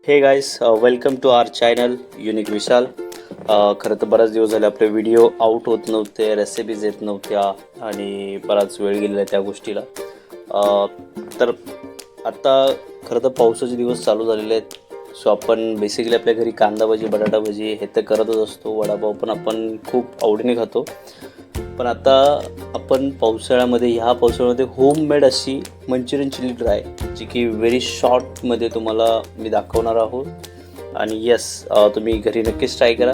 हे guys, welcome to our channel Unique Vishal. खरं तर बराच दिवस झाले आपले व्हिडिओ आउट होत नव्हते, रेसिपीज येत नव्हत्या आणि बराच वेळ गेलेला त्या गोष्टीला. तर आता खरं तर पावसाचे दिवस चालू झालेले आहेत. सो आपण बेसिकली आपल्या घरी कांदा भजी, बटाटा भजी हे तर करतच असतो. वडापाव पण आपण खूप आवडीने खातो. पण आता आपण ह्या पावसाळ्यामध्ये होममेड अशी मंचुरियन चिली ड्राय, जी की व्हेरी शॉर्टमध्ये तुम्हाला मी दाखवणार आहोत. आणि येस, तुम्ही घरी नक्कीच ट्राय करा.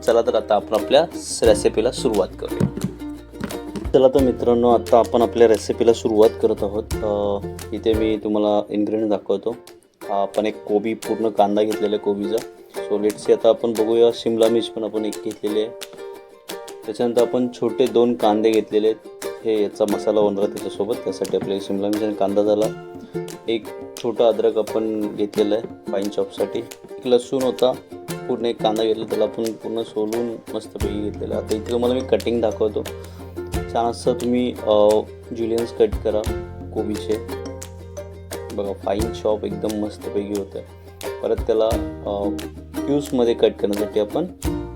चला तर आता आपण आपल्या रेसिपीला सुरुवात करूया. चला तर मित्रांनो, आता आपण आपल्या रेसिपीला सुरुवात करत आहोत. इथे मी तुम्हाला इन्ग्रेडियंट दाखवतो. आपण एक कोबी, पूर्ण कांदा घेतलेला आहे कोबीचा. सो लेट्स सी, आता आपण बघूया. शिमला मिर्च पण आपण एक घेतलेली आहे. त्याच्यानंतर आपण छोटे 2 कांदे घेतलेले आहेत. हे याचा मसाला बनवला त्याच्यासोबत, त्यासाठी आपल्याला शिमला मिर्च आणि कांदा झाला. एक छोटा अद्रक आपण घेतलेला आहे फाईन चॉपसाठी. एक लसूण होता, पूर्ण एक कांदा घेतला, त्याला आपण पूर्ण सोलून मस्तपैकी घेतलेला. आता इथे तुम्हाला मी कटिंग दाखवतो. छान असं तुम्ही जुलियन्स कट करा कोबीचे. बघा, फाईन चॉप एकदम मस्तपैकी होतं. परत त्याला क्यूब्समध्ये कट करण्यासाठी आपण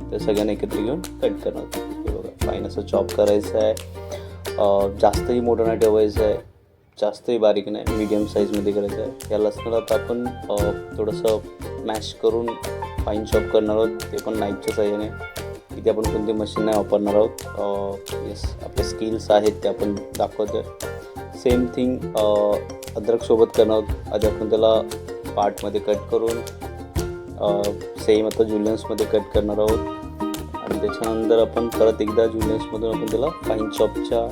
त्या सगळ्यांना एकत्र घेऊन कट करणार. हे बघा, फाईन असं चॉप करायचं आहे. जास्तही मोठं नाही ठेवायचं आहे, जास्तही बारीक नाही, मीडियम साईजमध्ये करायचं आहे. या लसणाला आता आपण थोडंसं मॅश करून फाईन चॉप करणार आहोत, ते पण नाईफच्या साह्याने. इथे आपण कोणती मशीन नाही वापरणार आहोत. येस, आपले स्किल्स आहेत ते आपण दाखवतो आहे. सेम थिंग अद्रकसोबत करणार आहोत. आधी आपण त्याला पार्टमध्ये कट करून सेम आता जुलियन्समध्ये कट करणार आहोत. आणि त्याच्यानंतर आपण परत एकदा जुलियन्समधून आपण त्याला फाईन चॉपच्या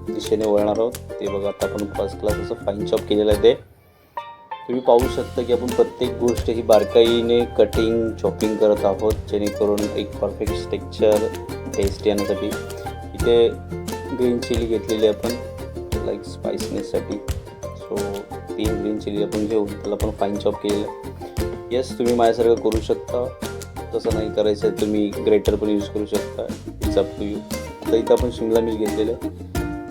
दिशेने वळणार आहोत. ते बघा, आता आपण फर्स्ट क्लास असं फाईन चॉप केलेलं आहे. ते तुम्ही पाहू शकता की आपण प्रत्येक गोष्ट ही बारकाईने कटिंग, चॉपिंग करत आहोत, जेणेकरून एक परफेक्ट टेक्स्चर, टेस्ट येण्यासाठी. इथे ग्रीन चिली घेतलेली आपण लाईक स्पायसीनेससाठी. सो 3 ग्रीन चिली आपण घेऊन त्याला आपण फाईन चॉप केलेलं आहे. येस, तुम्ही माझ्यासारखं करू शकता. तसं नाही करायचं आहे तुम्ही ग्रेटर पण यूज करू शकता. It's up to you. तर इथं आपण शिमला मिर्च घेतलेलं आहे.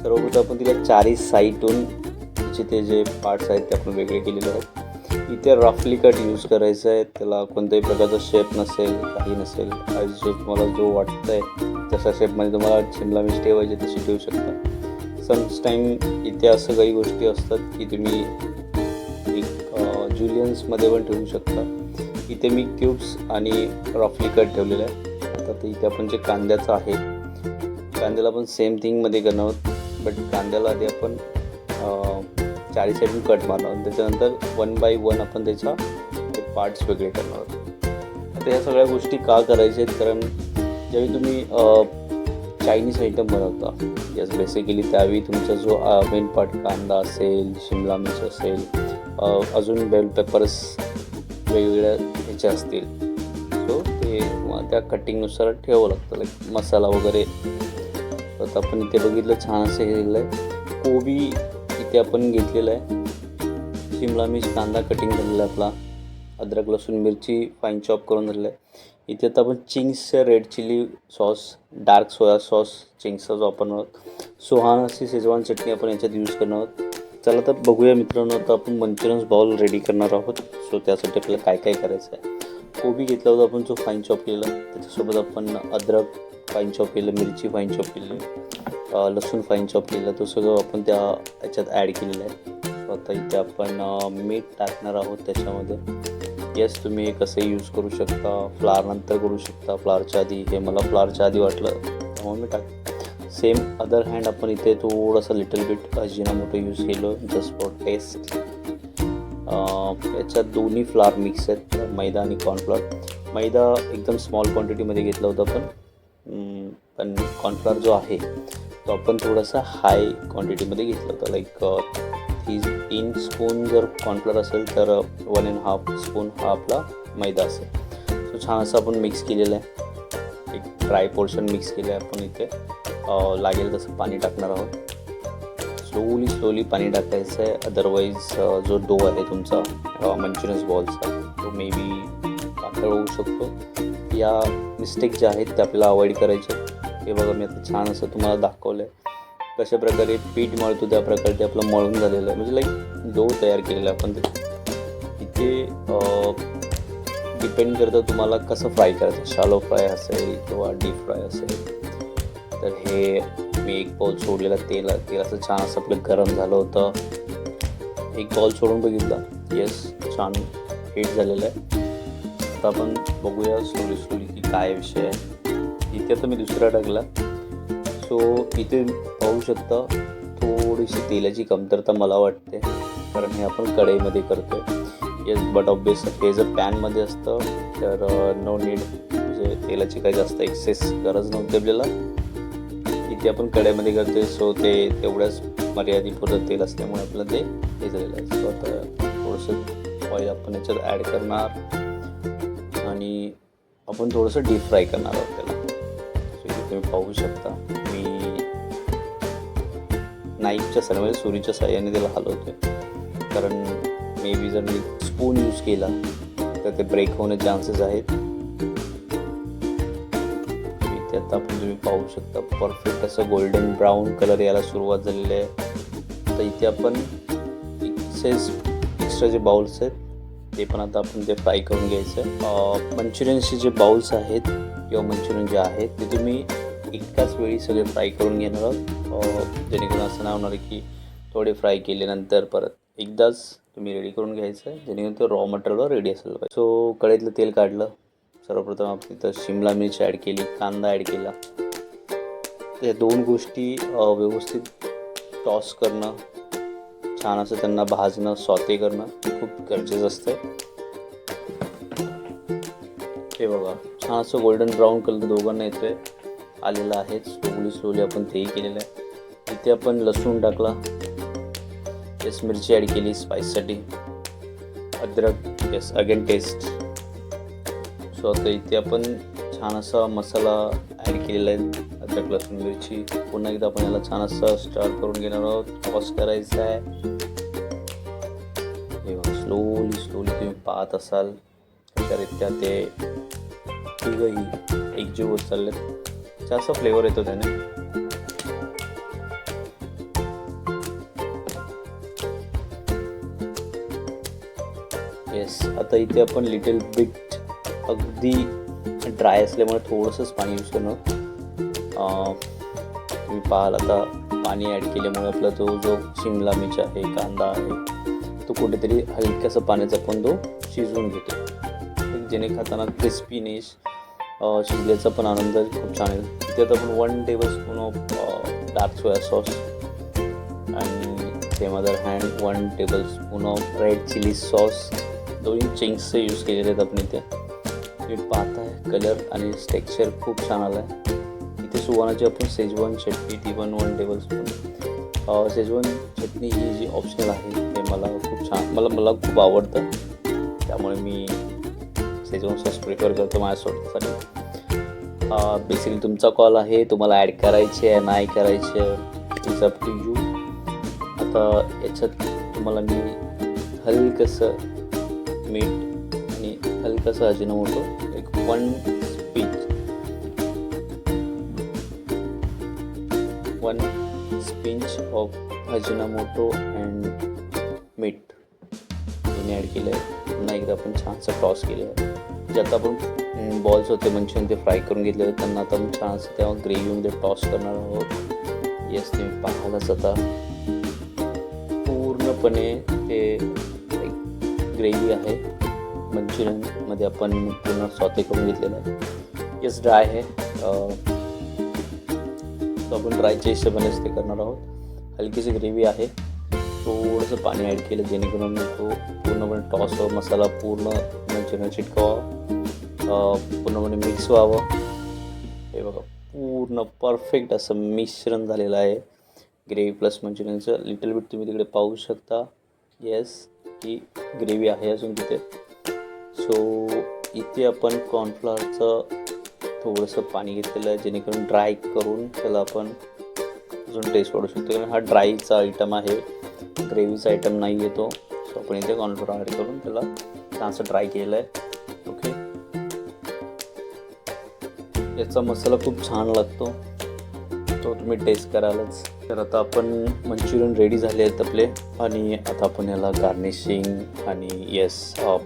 सर्वप्रथम आपण तिला 4ही साईडून तिचे ते जे पार्ट्स आहेत ते आपण वेगळे केलेले आहेत. इथे रफली कट यूज करायचं आहे. त्याला कोणत्याही प्रकारचा शेप नसेल, काही नसेल. जो तुम्हाला जो वाटतं आहे तशा शेपमध्ये तुम्हाला शिमला मिर्च ठेवायची तशी ठेवू शकता. समटाईम इथे असं काही गोष्टी असतात की तुम्ही जुलियन्समध्ये पण ठेवू शकता. इथे मी क्यूब्स आणि रफली कट ठेवलेलं आहे. आता ते इथे आपण जे कांद्याचं आहे, कांद्याला आपण सेम थिंगमध्ये करणार आहोत. बट कांद्याला आधी आपण 4ही साईडून कट मारणार आहोत. त्याच्यानंतर 1 बाय 1 आपण त्याचा पार्ट्स वेगळे करणार आहोत. आता ह्या सगळ्या गोष्टी का करायच्या आहेत, कारण ज्यावेळी तुम्ही चायनीज आयटम बनवता, यस बेसिकली त्यावेळी तुमचा जो मेन पार्ट कांदा असेल, शिमला मिर्च असेल, अजून बेल पेपर्स वेगवेगळ्या ह्याचे असतील. सो ते त्या कटिंगनुसार ठेवावं लागतं, लाईक मसाला वगैरे. तर आपण इथे बघितलं छान असं हे केलेलं आहे. कोबी इथे आपण घेतलेलं आहे. शिमला मिर्च, कांदा कटिंग झालेला आहे आपला. अद्रक, लसूण, मिरची फाईन चॉप करून झालेलं आहे. इथे आता आपण चिंग्सचं red chilli sauce, dark soy sauce चिंग्सचा जो वापरणार आहोत. सुहानाची शेजवान चटणी आपण याच्यात यूज करणार आहोत. चला तर बघूया मित्रांनो, आता आपण मंचुरियन्स बाउल रेडी करणार आहोत. सो त्यासाठी आपल्याला काय काय करायचं आहे. कोबी घेतला होता आपण जो फाईन चॉप केला, त्याच्यासोबत आपण अद्रक फाईन चॉप केलं, मिरची फाईन चॉप केली, लसूण फाईन चॉप केलं, तो सगळं आपण त्या याच्यात ॲड केलेलं आहे. सो आता इथे आपण मीठ टाकणार आहोत त्याच्यामध्ये. येस, तुम्ही हे कसं यूज करू शकता, फ्लावर नंतर करू शकता, फ्लावरच्या आधी. हे मला फ्लावरच्या आधी वाटलं त्यामुळे मी सेम अदर हँड आपण इथे थोडंसं लिटल बिट अजिनोमोटो यूज केलं जस्ट फॉर टेस्ट. याच्यात दोन्ही फ्लावर मिक्स आहेत, मैदा आणि कॉर्नफ्लॉवर. मैदा एकदम स्मॉल क्वांटिटीमध्ये घेतला होता पण कॉर्नफ्लॉवर जो आहे तो आपण थोडासा हाय क्वांटिटीमध्ये घेतला होता. लाईक 3 स्पून जर कॉर्नफ्लॉवर असेल तर 1.5 स्पून हा आपला मैदा असेल. सो छान असं आपण मिक्स केलेलं आहे. एक ड्राय पोर्शन मिक्स केलं आहे आपण. इथे लागेल तसं पाणी टाकणार आहोत. स्लोली पाणी टाकायचं आहे. अदरवाईज जो डो आहे तुमचा मंचुरियन्स बॉलचा, तो मे बी पातळ होऊ शकतो. या मिस्टेक ज्या आहेत त्या आपल्याला अवॉइड करायचे. हे बघा, मी आता छान असं तुम्हाला दाखवलं आहे कशा प्रकारे पीठ मळतो त्या प्रकारे ते आपलं मळून झालेलं आहे. म्हणजे लाईक डो तयार केलेला आहे आपण. ते ते डिपेंड करतं तुम्हाला कसं फ्राय करायचं, शॅलो फ्राय असेल किंवा डीप फ्राय असेल. तर हे मी एक बाउल सोडलेलं तेल असं छान असं आपलं गरम झालं होतं. एक बाउल सोडून बघितलं, येस छान हीट झालेलं आहे. आता आपण बघूया स्लोली की काय विषय आहे. इथे आता मी दुसरा टाकला. सो इथे पाहू शकता थोडीशी तेलाची कमतरता मला वाटते, कारण हे आपण कढईमध्ये करतो आहे. येस, बट ऑब्वियस हे जर पॅनमध्ये असतं तर नो नीड, म्हणजे तेलाची काही जास्त एक्सेस गरज नव्हती आपल्याला. इथे आपण कढईमध्ये करतो आहे, सो ते तेवढ्याच मर्यादित तेल असल्यामुळे आपलं ते हे झालेलं आहे. सो आता थोडंसं ऑइल आपण याच्यात ॲड करणार आणि आपण थोडंसं डीप फ्राय करणार आहोत त्याला. सो इथे तुम्ही पाहू शकता मी नाईफच्या सहाय्याने, सुरीच्या सहाय्याने त्याला हलवतो आहे, कारण मे बी जर मी स्पून यूज केला तर ते ब्रेक होण्याचे चान्सेस आहेत. इथे आता आपण तुम्ही पाहू शकता परफेक्ट असं गोल्डन ब्राऊन कलर यायला सुरुवात झालेली आहे. तर इथे आपण एक्स्ट्रा जे बाउल्स आहेत ते पण आता आपण ते फ्राय करून घ्यायचं आहे. मंचुरियनचे जे बाउल्स आहेत किंवा मंचुरियन जे आहेत ते तुम्ही एकाच वेळी सगळे फ्राय करून घेणार आहोत, जेणेकरून असं नाही होणार की थोडे फ्राय केल्यानंतर परत एकदाच तुम्ही रेडी करून घ्यायचं आहे, जेणेकरून ते रॉ मटेरियल रेडी असेल पाहिजे. सो कढईतलं तेल काढलं. सर्वप्रथम आपण तिथं शिमला मिरची ॲड केली, कांदा ॲड केला. या दोन गोष्टी व्यवस्थित टॉस करणं, छान असं त्यांना भाजणं, सॉते करणं खूप गरजेचं असतं. हे बघा छान असं गोल्डन ब्राऊन कलर दोघांना येतोय, आलेला आहे. स्लोली आपण तेही केलेलं आहे. इथे आपण लसूण टाकला, येस मिरची ॲड केली स्पाईससाठी, अद्रक, येस अगेन टेस्ट. सो आता इथे आपण छान असा मसाला ॲड केलेला आहे, अद्रक लसूण मिरची. पुन्हा एकदा आपण याला छान असं स्टर करून घेणार आहोत, टॉस करायचं आहे. हे बघा स्लोली तुम्ही पाहत असाल त्यारित्या ते तिघही एकजीव होत चाललेत. जास्त फ्लेवर येतो त्याने. येस, आता इथे आपण लिटिल बिट अगदी ड्राय असल्यामुळे थोडंसंच पाणी यूज करणं. तुम्ही पाहाल आता पाणी ॲड केल्यामुळे आपला तो जो शिमला मिरच आहे, कांदा आहे, तो कुठेतरी हलक्यासा पाण्याचा पण तो शिजवून घेतो, जेणे खाताना क्रिस्पीनेस शिजल्याचा पण आनंद खूप छान आहे. इथे आता आपण 1 tablespoon of dark soy sauce आणि same other hand 1 tablespoon of red chilli sauce, दोन्ही चिंग्सचे यूज केलेले आहेत आपण इथे. तुम्ही पाहताय कलर आणि टेक्स्चर खूप छान आला आहे. इथे सुवानाची आपण शेजवान चटणी ती पण 1 टेबलस्पून. शेजवान चटणी ही जी ऑप्शनल आहे ते मला खूप छान मला खूप आवडतं, त्यामुळे मी शेजवान सॉस प्रिफर करतो माझ्या स्वतःसाठी. बेसिकली तुमचा कॉल आहे, तुम्हाला ॲड करायचे आहे नाही करायचे, इट्स अप टू यू. आता याच्यात तुम्हाला मी हलकंसं मीठ आणि हलकंसं अजिनोमोटो, एक 1 स्पिंच ऑफ अजिनोमोटो अँड मीठ दोन्ही ॲड केलं आहे. पुन्हा एकदा आपण छानसं टॉस केलं आहे. जे आता आपण बॉल्स होते मंचुरियन ते फ्राय करून घेतले होते, त्यांना आता आपण छानसं तेव्हा ग्रेव्हीमध्ये टॉस करणार आहोत. येस, तुम्ही पाहालच आता पूर्णपणे ते ग्रेव्ही आहे मंचुरियनमध्ये आपण पूर्ण सॉते करून घेतलेलं आहे. येस, ड्राय आहे, तो आपण ड्रायच्या हिशोबानेच ते करणार आहोत. हलकीशी ग्रेव्ही आहे, थोडंसं पाणी ॲड केलं जेणेकरून तो पूर्णपणे टॉस व्हावा, मसाला पूर्ण मंचुरियन चिटकावा, पूर्णपणे मिक्स व्हावं. हे बघा पूर्ण परफेक्ट असं मिश्रण झालेलं आहे ग्रेव्ही प्लस मंचुरियनचं. लिटल बिट तुम्ही तिकडे पाहू शकता. येस, ही ग्रेव्ही आहे अजून तिथे. सो इथे आपण कॉर्नफ्लॉवरचं थोडंसं पाणी घेतलेलं आहे, जेणेकरून ड्राय करून त्याला आपण अजून टेस्ट वाढू शकतो, कारण हा ड्रायचा आयटम आहे, ग्रेव्हीचा आयटम नाही आहे तो. सो आपण इथे कॉर्नफ्लॉवर ॲड करून त्याला छानसं ड्राय केलेलं आहे. ओके, याचा मसाला खूप छान लागतो, तो सो तुम्ही टेस्ट करालच. तर आता आपण मंचुरियन रेडी झाले आहेत आपले आणि आता आपण याला गार्निशिंग आणि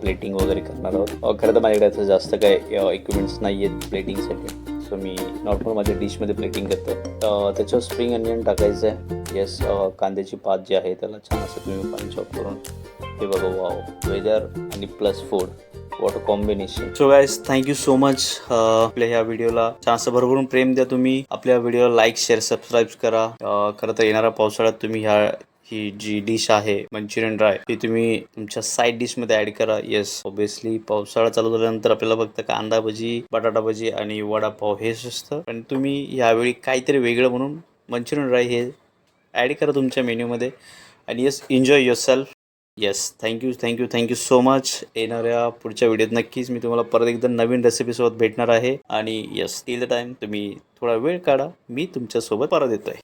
प्लेटिंग वगैरे करणार आहोत. खरं तर माझ्याकडे असं जास्त काय इक्विपमेंट्स नाही आहेत प्लेटिंगसाठी, सो मी नॉर्मल माझ्या डिशमध्ये प्लेटिंग करतो. त्याच्यावर स्प्रिंग अनियन टाकायचं आहे. कांद्याची पात जी आहे त्याला छान असं तुम्ही पाणी चॉप करून, हे बघा वाव, वेदर आणि plus food, what a combination. So guys, thank you so much. आपल्या ह्या व्हिडिओला छानसं भरभरून प्रेम द्या तुम्ही. आपल्या व्हिडिओला लाईक, शेअर, सबस्क्राईब करा. खरं तर येणाऱ्या पावसाळ्यात तुम्ही ही जी डिश आहे मंचुरियन ड्राय, ती तुम्ही तुमच्या साईड डिशमध्ये ॲड करा. ऑब्विसली पावसाळा चालू झाल्यानंतर आपल्याला फक्त कांदा भजी, बटाटा भजी आणि वडापाव हेच असतं, पण तुम्ही यावेळी काहीतरी वेगळं म्हणून मंचुरियन ड्राय हे ॲड करा तुमच्या मेन्यूमध्ये आणि enjoy your self. Thank you so much. येणाऱ्या पुढच्या व्हिडिओत नक्कीच मी तुम्हाला परत एकदा नवीन रेसिपीसोबत भेटणार आहे आणि टिल द टाईम तुम्ही थोडा वेळ काढा, मी तुमच्यासोबत परत येतोय.